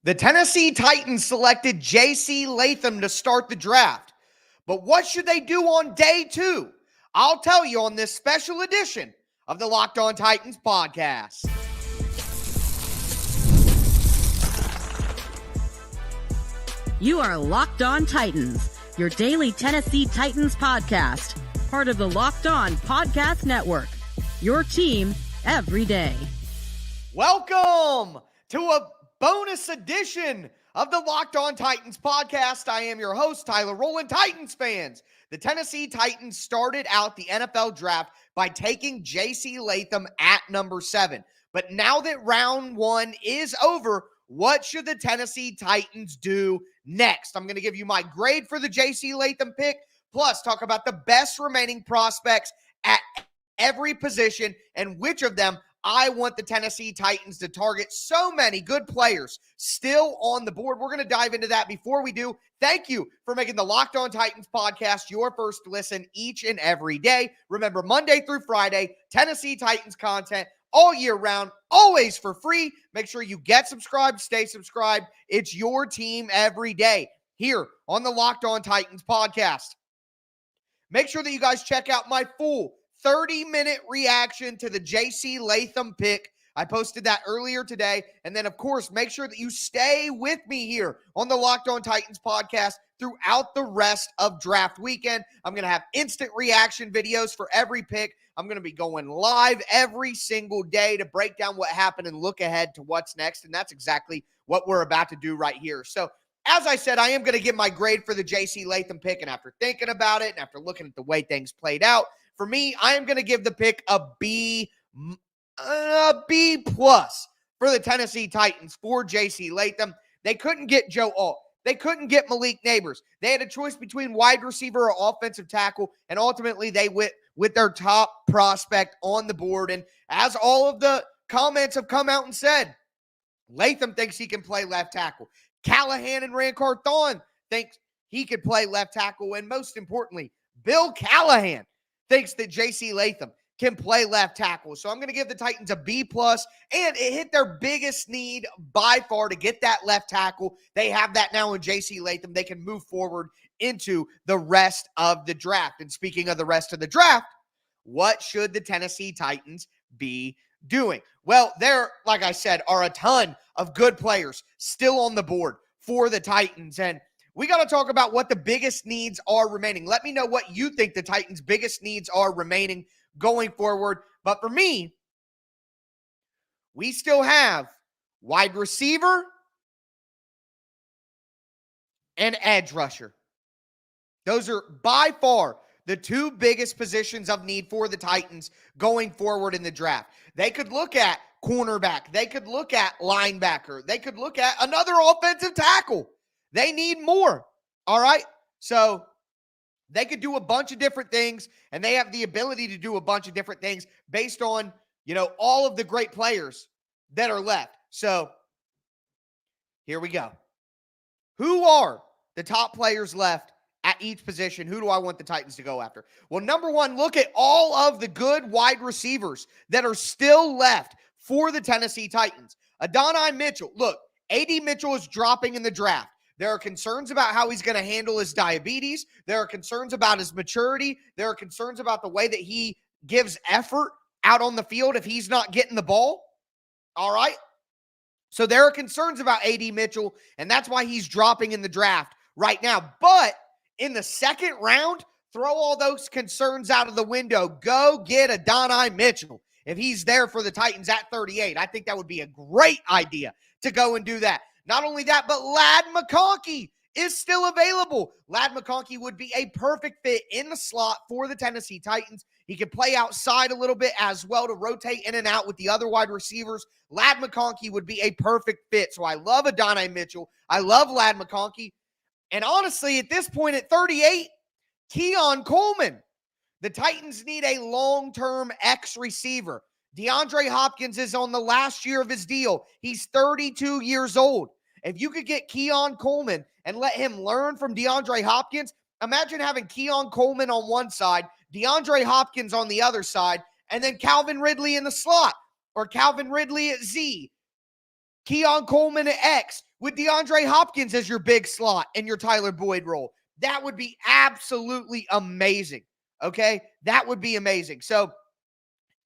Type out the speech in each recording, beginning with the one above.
The Tennessee Titans selected JC Latham to start the draft. But what should they do on day 2? I'll tell you on this special edition of the Locked On Titans podcast. You are Locked On Titans, your daily Tennessee Titans podcast, part of the Locked On Podcast Network, your team every day. Welcome to a bonus edition of the Locked On Titans podcast. I am your host, Rowland. Titans fans, the Tennessee Titans started out the NFL draft by taking JC Latham at number 7. But now that round 1 is over, what should the Tennessee Titans do next? I'm going to give you my grade for the JC Latham pick, plus talk about the best remaining prospects at every position and which of them I want the Tennessee Titans to target. So many good players still on the board. We're going to dive into that. Before we do, thank you for making the Locked On Titans podcast your first listen each and every day. Remember, Monday through Friday, Tennessee Titans content all year round, always for free. Make sure you get subscribed, stay subscribed. It's your team every day here on the Locked On Titans podcast. Make sure that you guys check out my full 30-minute reaction to the JC Latham pick. I posted that earlier today. And then, of course, make sure that you stay with me here on the Locked On Titans podcast throughout the rest of draft weekend. I'm going to have instant reaction videos for every pick. I'm going to be going live every single day to break down what happened and look ahead to what's next. And that's exactly what we're about to do right here. So, as I said, I am going to give my grade for the JC Latham pick. And after thinking about it and after looking at the way things played out, for me, I am going to give the pick a B plus for the Tennessee Titans for JC Latham. They couldn't get Joe Alt. They couldn't get Malik Neighbors. They had a choice between wide receiver or offensive tackle, and ultimately they went with their top prospect on the board. And as all of the comments have come out and said, Latham thinks he can play left tackle. Callahan and Rancor Thorne thinks he could play left tackle. And most importantly, Bill Callahan thinks that JC Latham can play left tackle. So I'm going to give the Titans a B+, and it hit their biggest need by far to get that left tackle. They have that now in JC Latham. They can move forward into the rest of the draft. And speaking of the rest of the draft, what should the Tennessee Titans be doing? Well, there, like I said, are a ton of good players still on the board for the Titans. And we got to talk about what the biggest needs are remaining. Let me know what you think the Titans' biggest needs are remaining going forward. But for me, we still have wide receiver and edge rusher. Those are by far the two biggest positions of need for the Titans going forward in the draft. They could look at cornerback. They could look at linebacker. They could look at another offensive tackle. They need more, all right? So they could do a bunch of different things, and they have the ability to do a bunch of different things based on, all of the great players that are left. So here we go. Who are the top players left at each position? Who do I want the Titans to go after? Well, number one, look at all of the good wide receivers that are still left for the Tennessee Titans. Adonai Mitchell. Look, A.D. Mitchell is dropping in the draft. There are concerns about how he's going to handle his diabetes. There are concerns about his maturity. There are concerns about the way that he gives effort out on the field if he's not getting the ball. All right? So there are concerns about A.D. Mitchell, and that's why he's dropping in the draft right now. But in the second round, throw all those concerns out of the window. Go get Adonai Mitchell. If he's there for the Titans at 38, I think that would be a great idea to go and do that. Not only that, but Ladd McConkey is still available. Ladd McConkey would be a perfect fit in the slot for the Tennessee Titans. He could play outside a little bit as well to rotate in and out with the other wide receivers. Ladd McConkey would be a perfect fit. So I love Adonai Mitchell. I love Ladd McConkey. And honestly, at this point at 38, Keon Coleman. The Titans need a long-term X receiver. DeAndre Hopkins is on the last year of his deal. He's 32 years old. If you could get Keon Coleman and let him learn from DeAndre Hopkins, imagine having Keon Coleman on one side, DeAndre Hopkins on the other side, and then Calvin Ridley in the slot, or Calvin Ridley at Z, Keon Coleman at X, with DeAndre Hopkins as your big slot and your Tyler Boyd role. That would be absolutely amazing. Okay? That would be amazing. So,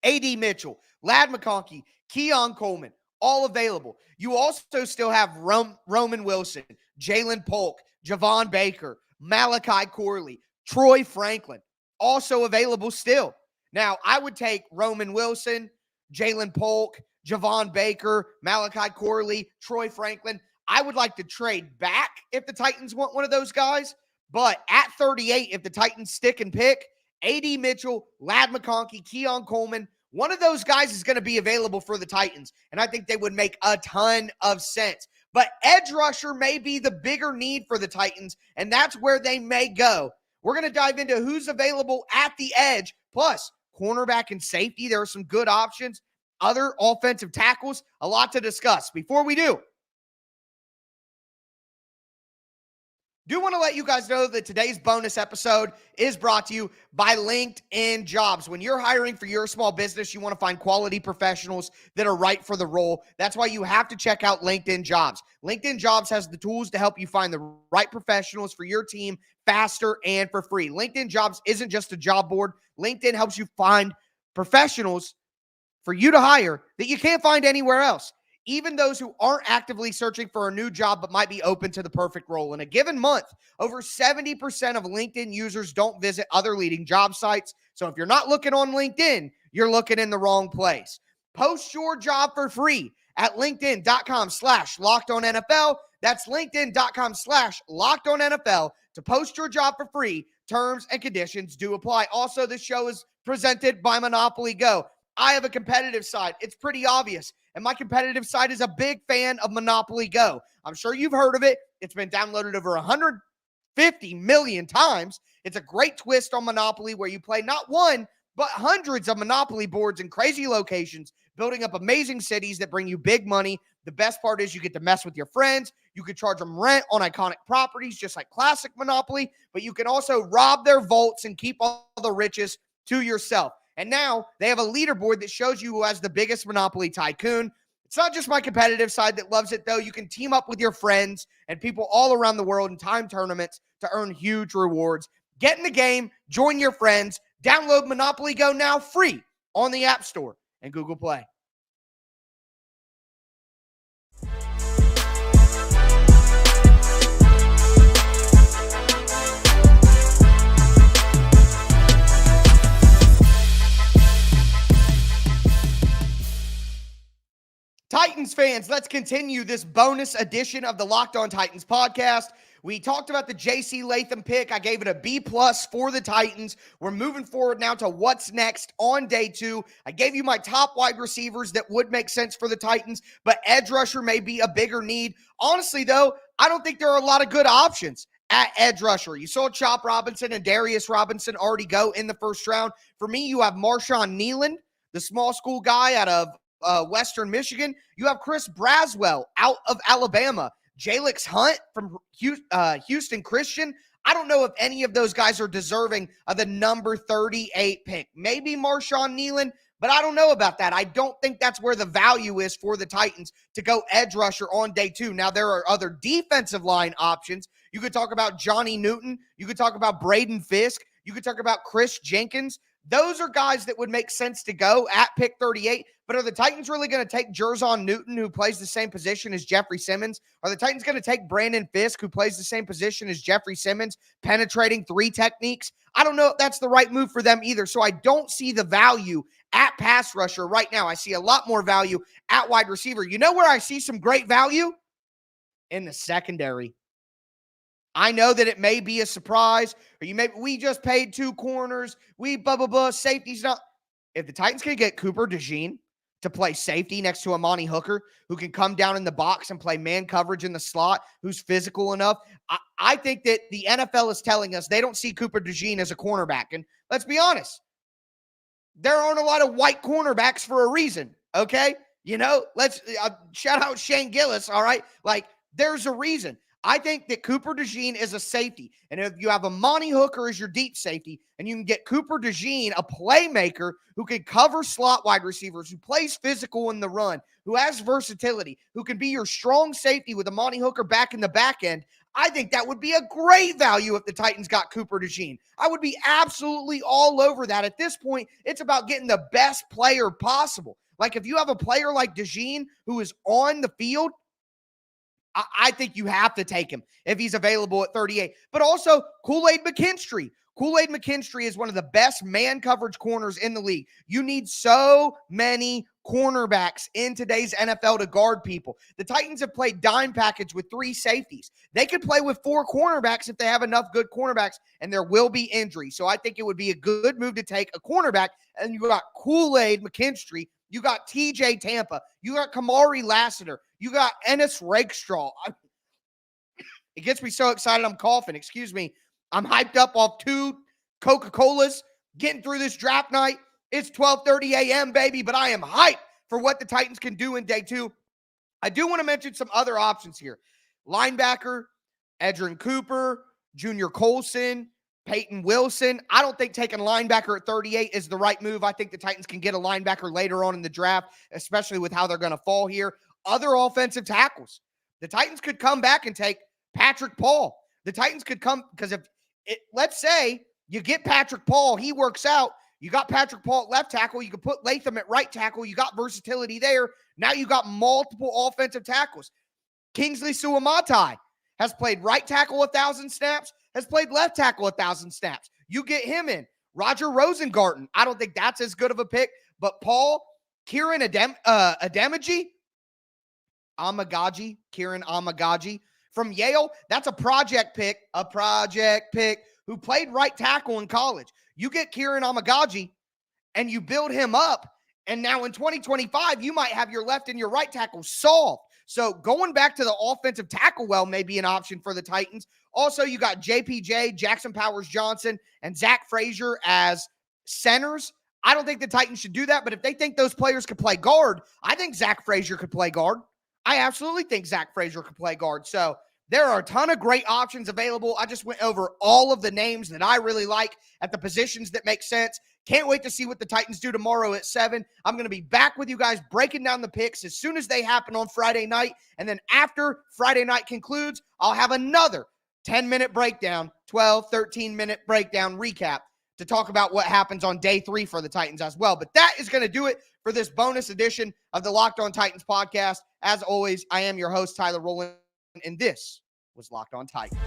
A.D. Mitchell, Ladd McConkey, Keon Coleman, all available. You also still have Roman Wilson, Jalen Polk, Javon Baker, Malachi Corley, Troy Franklin, also available still. Now, I would take Roman Wilson, Jalen Polk, Javon Baker, Malachi Corley, Troy Franklin. I would like to trade back if the Titans want one of those guys. But at 38, if the Titans stick and pick, A.D. Mitchell, Ladd McConkey, Keon Coleman, one of those guys is going to be available for the Titans, and I think they would make a ton of sense. But edge rusher may be the bigger need for the Titans, and that's where they may go. We're going to dive into who's available at the edge, plus cornerback and safety. There are some good options, other offensive tackles, a lot to discuss. Before we do want to let you guys know that today's bonus episode is brought to you by LinkedIn Jobs. When you're hiring for your small business, you want to find quality professionals that are right for the role. That's why you have to check out LinkedIn Jobs. LinkedIn Jobs has the tools to help you find the right professionals for your team faster and for free. LinkedIn Jobs isn't just a job board. LinkedIn helps you find professionals for you to hire that you can't find anywhere else. Even those who aren't actively searching for a new job but might be open to the perfect role. In a given month, over 70% of LinkedIn users don't visit other leading job sites. So if you're not looking on LinkedIn, you're looking in the wrong place. Post your job for free at linkedin.com/LockedOnNFL. That's linkedin.com/LockedOnNFL to post your job for free. Terms and conditions do apply. Also, this show is presented by Monopoly Go. I have a competitive side. It's pretty obvious. And my competitive side is a big fan of Monopoly Go. I'm sure you've heard of it. It's been downloaded over 150 million times. It's a great twist on Monopoly where you play not one, but hundreds of Monopoly boards in crazy locations, building up amazing cities that bring you big money. The best part is you get to mess with your friends. You can charge them rent on iconic properties, just like classic Monopoly, but you can also rob their vaults and keep all the riches to yourself. And now they have a leaderboard that shows you who has the biggest Monopoly tycoon. It's not just my competitive side that loves it, though. You can team up with your friends and people all around the world in time tournaments to earn huge rewards. Get in the game, join your friends, download Monopoly Go now free on the App Store and Google Play. Titans fans, let's continue this bonus edition of the Locked On Titans podcast. We talked about the JC Latham pick. I gave it a B+ for the Titans. We're moving forward now to what's next on day 2. I gave you my top wide receivers that would make sense for the Titans, but edge rusher may be a bigger need. Honestly, though, I don't think there are a lot of good options at edge rusher. You saw Chop Robinson and Darius Robinson already go in the first round. For me, you have Marshawn Neeland, the small school guy out of Western Michigan. You have Chris Braswell out of Alabama. Jalix Hunt from Houston Christian. I don't know if any of those guys are deserving of the number 38 pick. Maybe Marshawn Neeland, but I don't know about that. I don't think that's where the value is for the Titans to go edge rusher on day 2. Now, there are other defensive line options. You could talk about Johnny Newton. You could talk about Braden Fisk. You could talk about Chris Jenkins. Those are guys that would make sense to go at pick 38. But are the Titans really going to take Jerzon Newton, who plays the same position as Jeffrey Simmons? Are the Titans going to take Brandon Fisk, who plays the same position as Jeffrey Simmons, penetrating 3 techniques? I don't know if that's the right move for them either. So I don't see the value at pass rusher right now. I see a lot more value at wide receiver. You know where I see some great value? In the secondary. I know that it may be a surprise, or we just paid 2 corners, safety's not. If the Titans can get Cooper DeJean to play safety next to Amani Hooker, who can come down in the box and play man coverage in the slot, who's physical enough, I think that the NFL is telling us they don't see Cooper DeJean as a cornerback. And let's be honest, there aren't a lot of white cornerbacks for a reason, okay? You know, let's shout out Shane Gillis, all right? Like, there's a reason. I think that Cooper DeJean is a safety. And if you have Amani Hooker as your deep safety, and you can get Cooper DeJean, a playmaker who can cover slot wide receivers, who plays physical in the run, who has versatility, who can be your strong safety with Amani Hooker back in the back end, I think that would be a great value if the Titans got Cooper DeJean. I would be absolutely all over that. At this point, it's about getting the best player possible. Like if you have a player like DeJean who is on the field, I think you have to take him if he's available at 38. But also Kool-Aid McKinstry. Kool-Aid McKinstry is one of the best man coverage corners in the league. You need so many cornerbacks in today's NFL to guard people. The Titans have played dime package with 3 safeties. They could play with 4 cornerbacks if they have enough good cornerbacks, and there will be injuries. So I think it would be a good move to take a cornerback, and you got Kool-Aid McKinstry. You got TJ Tampa. You got Kamari Lassiter. You got Ennis Rakestraw. It gets me so excited I'm coughing. Excuse me. I'm hyped up off 2 Coca-Colas, getting through this draft night. It's 12:30 a.m., baby, but I am hyped for what the Titans can do in day 2. I do want to mention some other options here. Linebacker, Edgerrin Cooper, Junior Colson, Peyton Wilson. I don't think taking linebacker at 38 is the right move. I think the Titans can get a linebacker later on in the draft, especially with how they're going to fall here. Other offensive tackles. The Titans could come back and take Patrick Paul. The Titans could come, because let's say you get Patrick Paul, he works out. You got Patrick Paul at left tackle. You can put Latham at right tackle. You got versatility there. Now you got multiple offensive tackles. Kingsley Suamatai has played right tackle 1,000 snaps, has played left tackle 1,000 snaps. You get him in. Roger Rosengarten. I don't think that's as good of a pick, but Kieran Amagaji from Yale, that's a project pick who played right tackle in college. You get Kieran Amagaji and you build him up, and now in 2025, you might have your left and your right tackle solved. So going back to the offensive tackle well may be an option for the Titans. Also, you got JPJ, Jackson Powers-Johnson, and Zach Frazier as centers. I don't think the Titans should do that, but if they think those players could play guard, I think Zach Frazier could play guard. I absolutely think Zach Frazier could play guard. So there are a ton of great options available. I just went over all of the names that I really like at the positions that make sense. Can't wait to see what the Titans do tomorrow at 7. I'm going to be back with you guys breaking down the picks as soon as they happen on Friday night. And then after Friday night concludes, I'll have another 10-minute breakdown, 12, 13-minute breakdown recap to talk about what happens on day 3 for the Titans as well. But that is going to do it for this bonus edition of the Locked On Titans podcast. As always, I am your host, Tyler Rowland, and this was Locked On Titans.